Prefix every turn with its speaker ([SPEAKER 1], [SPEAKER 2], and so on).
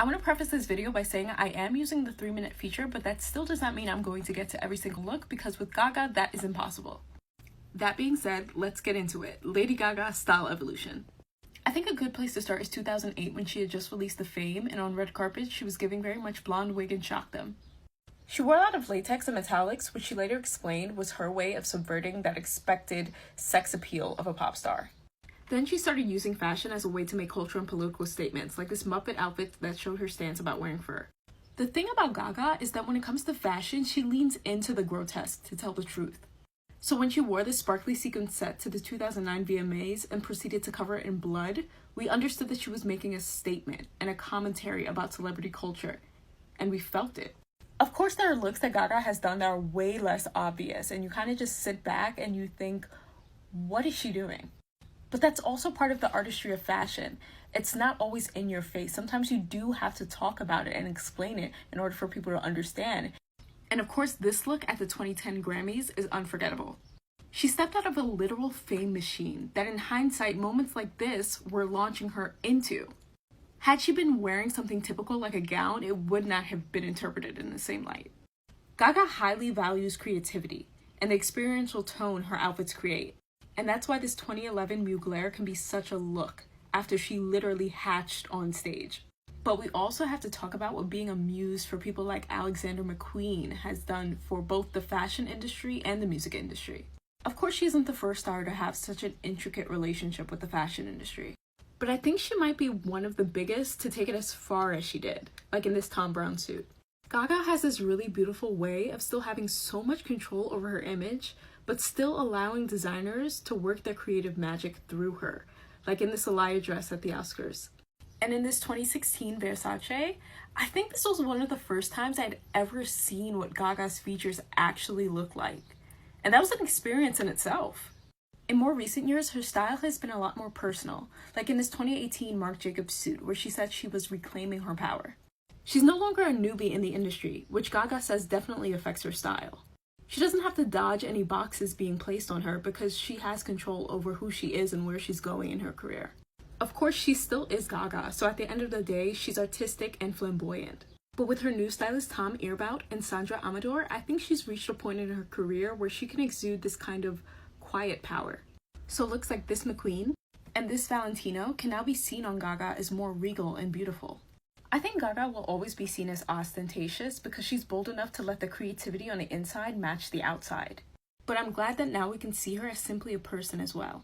[SPEAKER 1] I want to preface this video by saying I am using the 3-minute feature, but that still does not mean I'm going to get to every single look, because with Gaga, that is impossible. That being said, let's get into it. Lady Gaga style evolution. I think a good place to start is 2008, when she had just released The Fame, and on red carpet she was giving very much blonde wig and shocked them. She wore a lot of latex and metallics, which she later explained was her way of subverting that expected sex appeal of a pop star. Then she started using fashion as a way to make cultural and political statements, like this Muppet outfit that showed her stance about wearing fur. The thing about Gaga is that when it comes to fashion, she leans into the grotesque to tell the truth. So when she wore this sparkly sequin set to the 2009 VMAs and proceeded to cover it in blood, we understood that she was making a statement and a commentary about celebrity culture, and we felt it. Of course, there are looks that Gaga has done that are way less obvious, and you kind of just sit back and you think, what is she doing? But that's also part of the artistry of fashion. It's not always in your face. Sometimes you do have to talk about it and explain it in order for people to understand. And of course, this look at the 2010 Grammys is unforgettable. She stepped out of a literal fame machine that in hindsight, moments like this were launching her into. Had she been wearing something typical like a gown, it would not have been interpreted in the same light. Gaga highly values creativity and the experiential tone her outfits create. And that's why this 2011 Mugler can be such a look after she literally hatched on stage. But we also have to talk about what being a muse for people like Alexander McQueen has done for both the fashion industry and the music industry. Of course, she isn't the first star to have such an intricate relationship with the fashion industry, but I think she might be one of the biggest to take it as far as she did, like in this Tom Brown suit. Gaga has this really beautiful way of still having so much control over her image, but still allowing designers to work their creative magic through her, like in this Aliyah dress at the Oscars. And in this 2016 Versace, I think this was one of the first times I'd ever seen what Gaga's features actually look like. And that was an experience in itself. In more recent years, her style has been a lot more personal, like in this 2018 Marc Jacobs suit, where she said she was reclaiming her power. She's no longer a newbie in the industry, which Gaga says definitely affects her style. She doesn't have to dodge any boxes being placed on her because she has control over who she is and where she's going in her career. Of course, she still is Gaga, so at the end of the day, she's artistic and flamboyant. But with her new stylist Tom Earbout and Sandra Amador, I think she's reached a point in her career where she can exude this kind of quiet power. So looks like this McQueen and this Valentino can now be seen on Gaga as more regal and beautiful. I think Gaga will always be seen as ostentatious because she's bold enough to let the creativity on the inside match the outside. But I'm glad that now we can see her as simply a person as well.